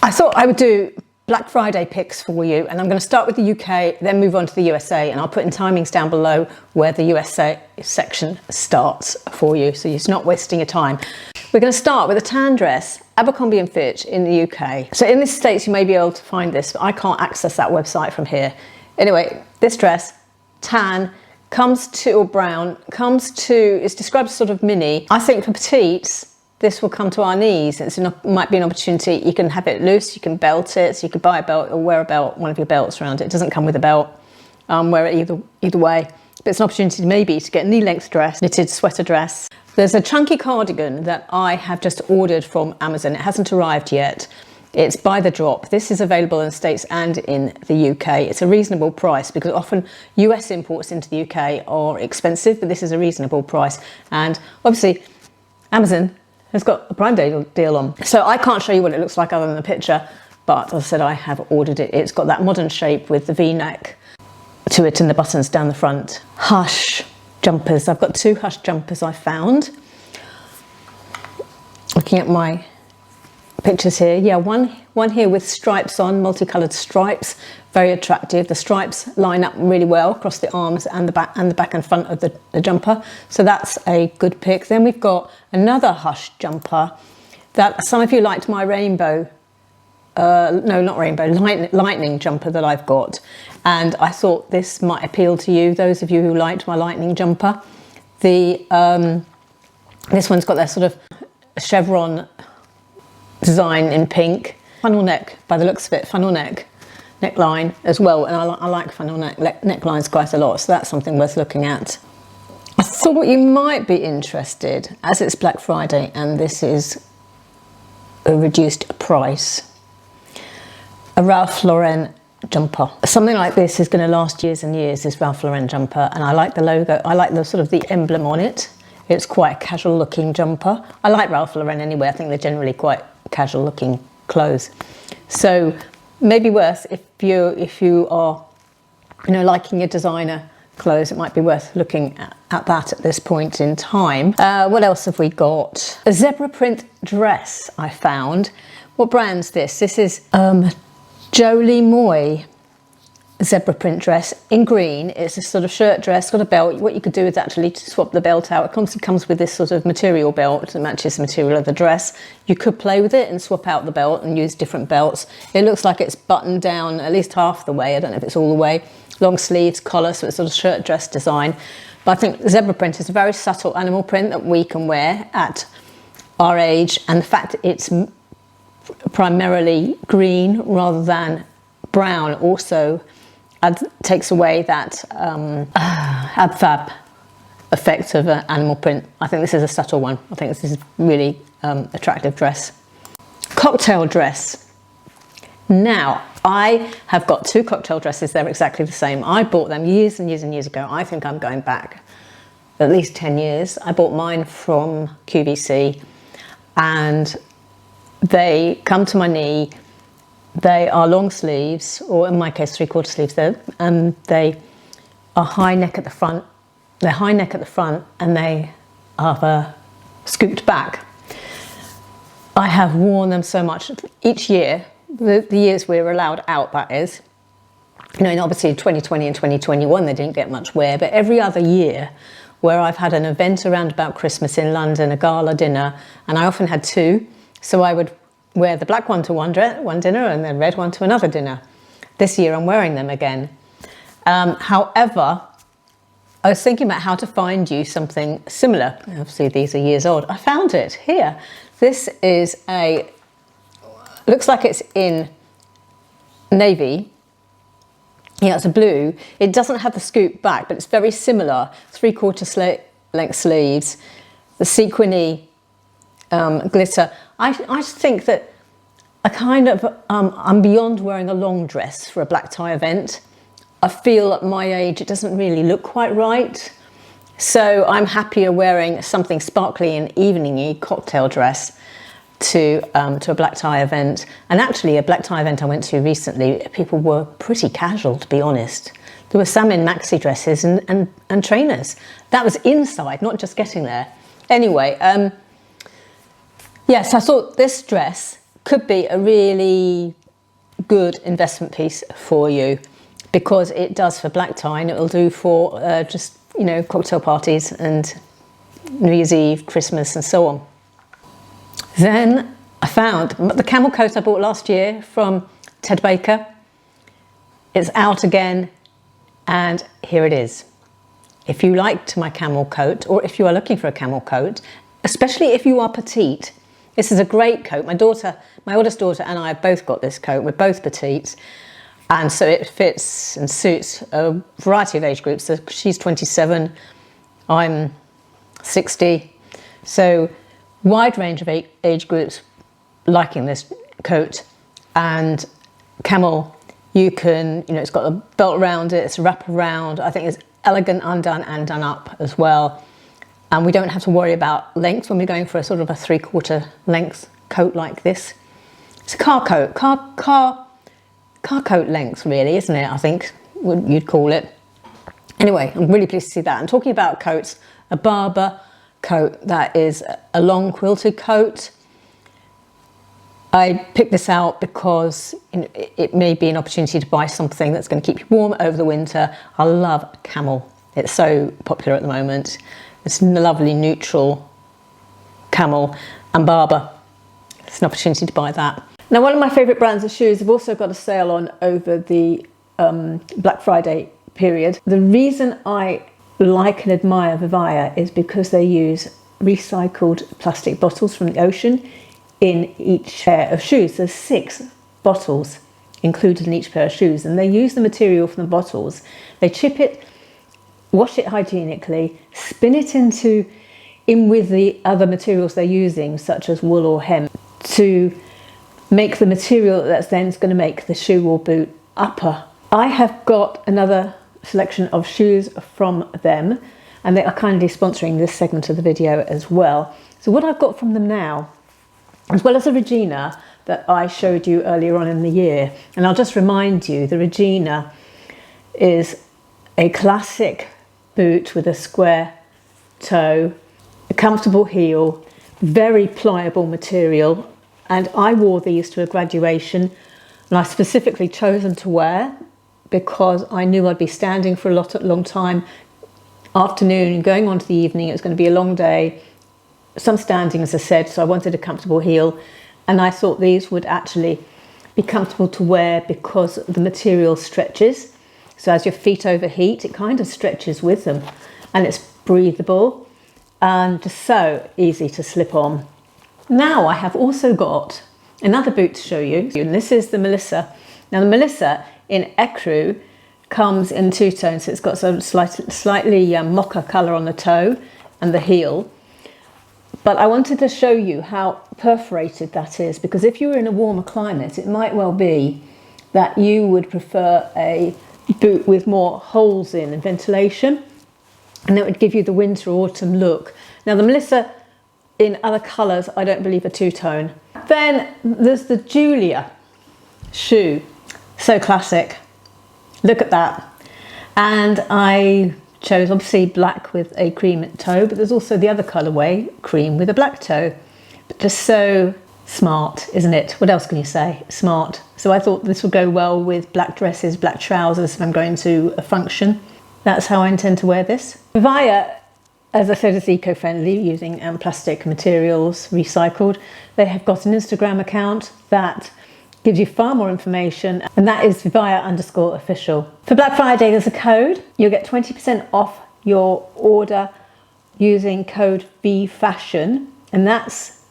I thought I would do Black Friday picks for you, and I'm going to start with the UK, then move on to the USA, and I'll put in timings down below where the USA section starts for you, so you're not wasting your time. We're going to start with a tan dress, Abercrombie & Fitch in the UK. So in the States you may be able to find this, but I can't access that website from here. Anyway, this dress, tan, comes to, or brown, comes to, it's described as sort of mini. I think for petites, this will come to our knees. Might be an opportunity. You can have it loose, you can belt it, so you could buy a belt or wear a belt, one of your belts around it. It doesn't come with a belt, wear it either way. But it's an opportunity maybe to get a knee-length dress, knitted sweater dress. There's a chunky cardigan that I have just ordered from Amazon. It hasn't arrived yet. It's by the drop. This is available in the States and in the UK. It's a reasonable price because often US imports into the UK are expensive, but this is a reasonable price. And obviously Amazon has got a Prime Day deal on. So I can't show you what it looks like other than the picture, but as I said, I have ordered it. It's got that modern shape with the V-neck to it and the buttons down the front. Hush jumpers. I've got 2 Hush jumpers I found. Looking at my pictures here, yeah, one here with stripes on, multicolored stripes, very attractive. The stripes line up really well across the arms and the back and front of the jumper, so that's a good pick. Then we've got another Hush jumper that some of you liked my rainbow, no, not rainbow, lightning jumper that I've got, and I thought this might appeal to you, those of you who liked my lightning jumper. This one's got that sort of chevron design in pink, funnel neck by the looks of it, funnel neckline as well, and I like funnel necklines quite a lot, so that's something worth looking at. I thought you might be interested, as it's Black Friday and this is a reduced price, a Ralph Lauren jumper. Something like this is going to last years and years, this Ralph Lauren jumper, and I like the logo, I like the sort of the emblem on it. It's quite a casual looking jumper. I like Ralph Lauren anyway, I think they're generally quite casual looking clothes. So maybe worth, if you are, you know, liking your designer clothes, it might be worth looking at that at this point in time. What else have we got? A zebra print dress I found. What brand's this? This is Jolie Moy zebra print dress in green. It's a sort of shirt dress, got a belt. What you could do is actually to swap the belt out. It comes with this sort of material belt that matches the material of the dress. You could play with it and swap out the belt and use different belts. It looks like it's buttoned down at least half the way. I don't know if it's all the way. Long sleeves, collar, so it's sort of shirt dress design. But I think zebra print is a very subtle animal print that we can wear at our age, and the fact it's primarily green rather than brown also takes away that ab-fab effect of an animal print. I think this is a subtle one. I think this is really attractive dress. Cocktail dress. Now, I have got 2 cocktail dresses. They're exactly the same. I bought them years and years and years ago. I think I'm going back at least 10 years. I bought mine from QVC and they come to my knee. They are long sleeves, or in my case 3/4 sleeves. They are high neck at the front. They're high neck at the front and they are scooped back. I have worn them so much each year, the years we were allowed out, that is. You know, and obviously 2020 and 2021 they didn't get much wear, but every other year where I've had an event around about Christmas in London, a gala dinner, and I often had 2, so I would wear the black one to one dinner and the red one to another dinner. This year I'm wearing them again. However, I was thinking about how to find you something similar. Obviously these are years old. I found it here. This is looks like it's in navy. Yeah, it's a blue. It doesn't have the scoop back, but it's very similar. 3/4 length sleeves, the sequiny glitter. I think that I'm beyond wearing a long dress for a black tie event. I feel at my age it doesn't really look quite right. So I'm happier wearing something sparkly and evening-y cocktail dress to a black tie event. And actually a black tie event I went to recently, people were pretty casual, to be honest. There were some in maxi dresses and trainers. That was inside, not just getting there. Anyway, yes, I thought this dress could be a really good investment piece for you, because it does for black tie and it'll do for just, you know, cocktail parties and New Year's Eve, Christmas and so on. Then I found the camel coat I bought last year from Ted Baker. It's out again, and here it is. If you liked my camel coat, or if you are looking for a camel coat, especially if you are petite, this is a great coat. My oldest daughter and I have both got this coat. We're both petite, and so it fits and suits a variety of age groups. So she's 27, I'm 60, so wide range of age groups liking this coat. And camel, you can, you know, it's got a belt around it, it's a wrap around. I think it's elegant undone and done up as well. And we don't have to worry about length when we're going for a sort of a 3/4 length coat like this. It's a car coat, car coat length really, isn't it? I think you'd call it. Anyway, I'm really pleased to see that. I'm talking about coats, a Barber coat that is a long quilted coat. I picked this out because, you know, it may be an opportunity to buy something that's going to keep you warm over the winter. I love camel. It's so popular at the moment. It's a lovely neutral camel, and Barber. It's an opportunity to buy that. Now, one of my favourite brands of shoes have also got a sale on over the Black Friday period. The reason I like and admire Vivaya is because they use recycled plastic bottles from the ocean in each pair of shoes. There's 6 bottles included in each pair of shoes, and they use the material from the bottles. They chip it, wash it hygienically, spin it in with the other materials they're using, such as wool or hemp, to make the material that's then going to make the shoe or boot upper. I have got another selection of shoes from them, and they are kindly sponsoring this segment of the video as well. So what I've got from them now, as well as the Regina that I showed you earlier on in the year, and I'll just remind you, the Regina is a classic boot with a square toe, a comfortable heel, very pliable material, and I wore these to a graduation, and I specifically chosen to wear because I knew I'd be standing for a long time, afternoon, going on to the evening. It was going to be a long day, some standing, as I said, so I wanted a comfortable heel, and I thought these would actually be comfortable to wear because the material stretches. So as your feet overheat, it kind of stretches with them, and it's breathable and just so easy to slip on. Now I have also got another boot to show you, and this is the Melissa. Now the Melissa in ecru comes in 2 tones, so it's got some slightly mocha colour on the toe and the heel. But I wanted to show you how perforated that is, because if you were in a warmer climate, it might well be that you would prefer a boot with more holes in and ventilation, and that would give you the winter or autumn look. Now the Melissa in other colours I don't believe are 2-tone. Then there's the Julia shoe, so classic, look at that. And I chose obviously black with a cream toe, but there's also the other colourway, cream with a black toe. But just so smart, isn't it? What else can you say? Smart. So I thought this would go well with black dresses, black trousers if I'm going to a function. That's how I intend to wear this. Vivaya, as I said, is eco-friendly, using plastic materials, recycled. They have got an Instagram account that gives you far more information, and that is Vivaya_official. For Black Friday, there's a code. You'll get 20% off your order using code vfashion, and that's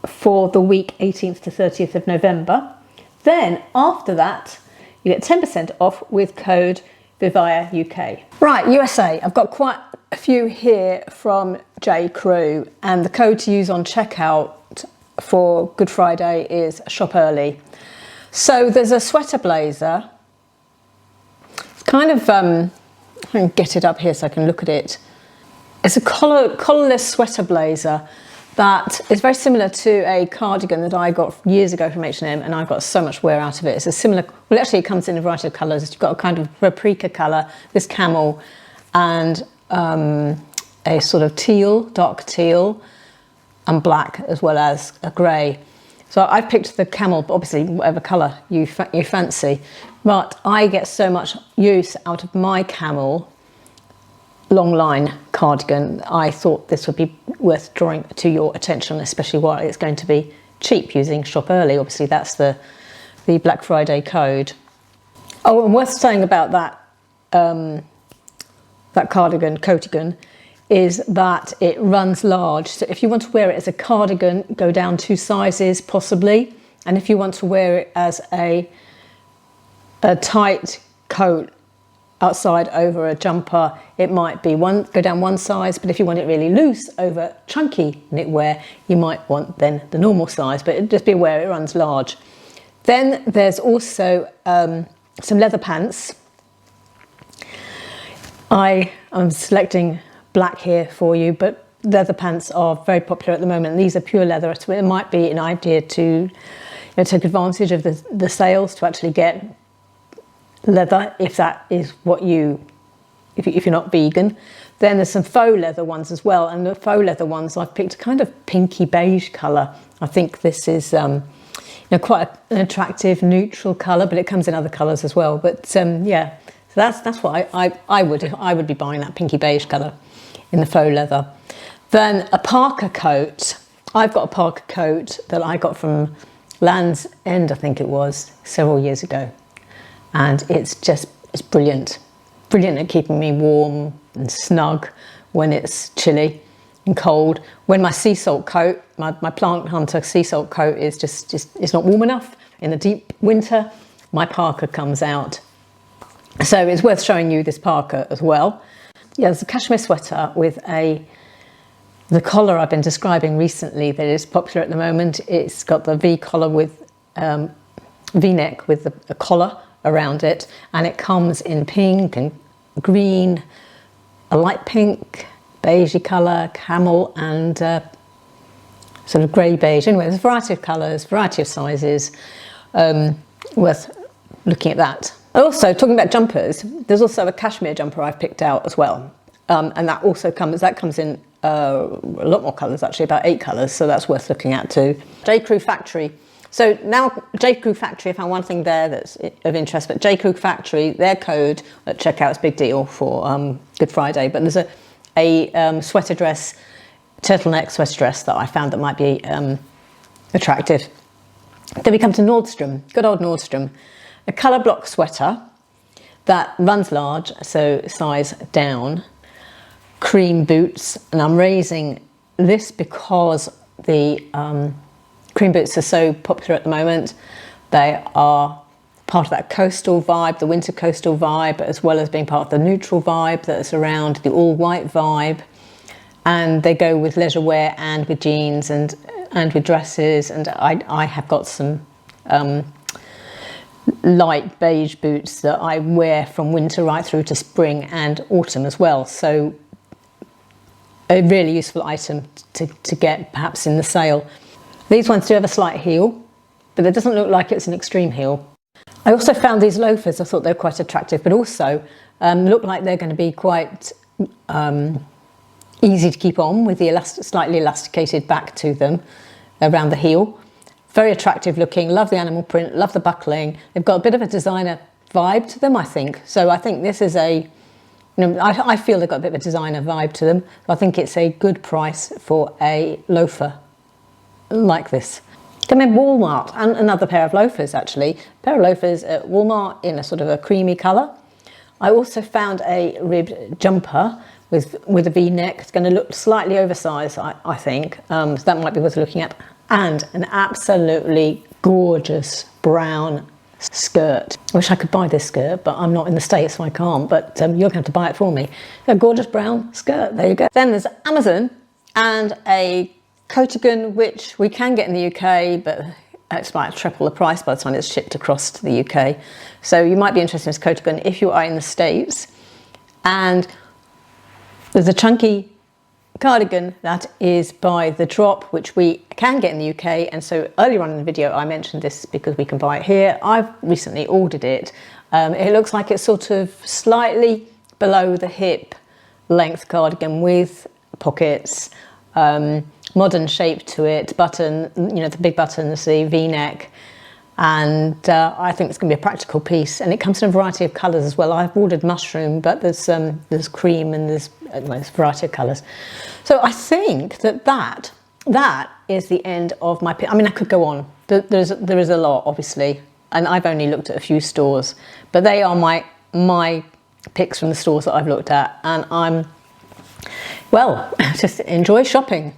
for the week 18th to 30th of November. Then after that, you get 10% off with code Vivaya UK. Right, USA, I've got quite a few here from J. Crew, and the code to use on checkout for Good Friday is SHOPEARLY. So there's a sweater blazer. It's kind of, I can get it up here so I can look at it. It's a collarless sweater blazer that is very similar to a cardigan that I got years ago from H&M, and I got so much wear out of it. It's a similar, well actually it comes in a variety of colours. You've got a kind of paprika colour, this camel, and a sort of teal, dark teal, and black, as well as a grey. So I've picked the camel, but obviously whatever colour you fancy. But I get so much use out of my camel long line cardigan. I thought this would be worth drawing to your attention, especially while it's going to be cheap using Shop Early. Obviously that's the Black Friday code. Oh, and worth saying about that that coatigan, is that it runs large. So if you want to wear it as a cardigan, go down 2 sizes possibly. And if you want to wear it as a tight coat outside over a jumper, it might be go down 1 size. But if you want it really loose over chunky knitwear, you might want then the normal size, but just be aware it runs large. Then there's also some leather pants. I'm selecting black here for you, but leather pants are very popular at the moment. These are pure leather, so it might be an idea to take advantage of the sales to actually get leather if that is what if you're not vegan. Then there's some faux leather ones as well, and the faux leather ones I've picked a kind of pinky beige colour. I think this is quite an attractive neutral colour, but it comes in other colours as well. But yeah, so that's what I would be buying, that pinky beige colour in the faux leather. Then a parka coat. I've got a parka coat that I got from Land's End, I think it was, several years ago. And it's brilliant. Brilliant at keeping me warm and snug when it's chilly and cold. When my sea salt coat, my Plant Hunter sea salt coat is it's not warm enough in the deep winter, my parka comes out. So it's worth showing you this parka as well. Yeah, there's a cashmere sweater with the collar I've been describing recently that is popular at the moment. It's got the V collar with V-neck with a collar around it, and it comes in pink and green, a light pink, beigey colour, camel, and sort of grey beige. Anyway, there's a variety of colours, variety of sizes. Worth looking at that. Also, talking about jumpers, there's also a cashmere jumper I've picked out as well, and that also comes in a lot more colours, actually, about 8 colours, so that's worth looking at too. J. Crew Factory. So now J. Crew Factory, I found one thing there that's of interest, but J. Crew Factory, their code at checkout is Big Deal for Good Friday, but there's a sweater dress, turtleneck sweater dress that I found that might be attractive. Then we come to Nordstrom, good old Nordstrom. A colour block sweater that runs large, so size down, cream boots, and I'm raising this because the cream boots are so popular at the moment. They are part of that coastal vibe, the winter coastal vibe, as well as being part of the neutral vibe that's around the all white vibe. And they go with leisure wear and with jeans and with dresses. And I have got some light beige boots that I wear from winter right through to spring and autumn as well. So a really useful item to get perhaps in the sale. These ones do have a slight heel, but it doesn't look like it's an extreme heel. I also found these loafers, I thought they were quite attractive, but also look like they're going to be quite easy to keep on with the slightly elasticated back to them around the heel. Very attractive looking, love the animal print, love the buckling. They've got a bit of a designer vibe to them, I think. So I think this is I feel they've got a bit of a designer vibe to them. So I think it's a good price for a loafer like this. Come in Walmart, and another pair of loafers actually. A pair of loafers at Walmart in a sort of a creamy colour. I also found a ribbed jumper with a V-neck. It's going to look slightly oversized, I think. So that might be worth looking at. And an absolutely gorgeous brown skirt. I wish I could buy this skirt, but I'm not in the States, so I can't. But you're going to have to buy it for me. A gorgeous brown skirt. There you go. Then there's Amazon and a coatigan, which we can get in the UK, but it's about triple the price by the time it's shipped across to the UK. So you might be interested in this coatigan if you are in the States. And there's a chunky cardigan that is by The Drop, which we can get in the UK. And so earlier on in the video, I mentioned this because we can buy it here. I've recently ordered it. It looks like it's sort of slightly below the hip length cardigan with pockets. modern shape to it, button, you know, the big buttons, the V-neck, and I think it's going to be a practical piece, and it comes in a variety of colours as well. I've ordered mushroom, but there's cream and there's a variety of colours. So I think that is the end of my pick. I mean, I could go on. There is a lot, obviously, and I've only looked at a few stores, but they are my picks from the stores that I've looked at, and I'm, well, just enjoy shopping.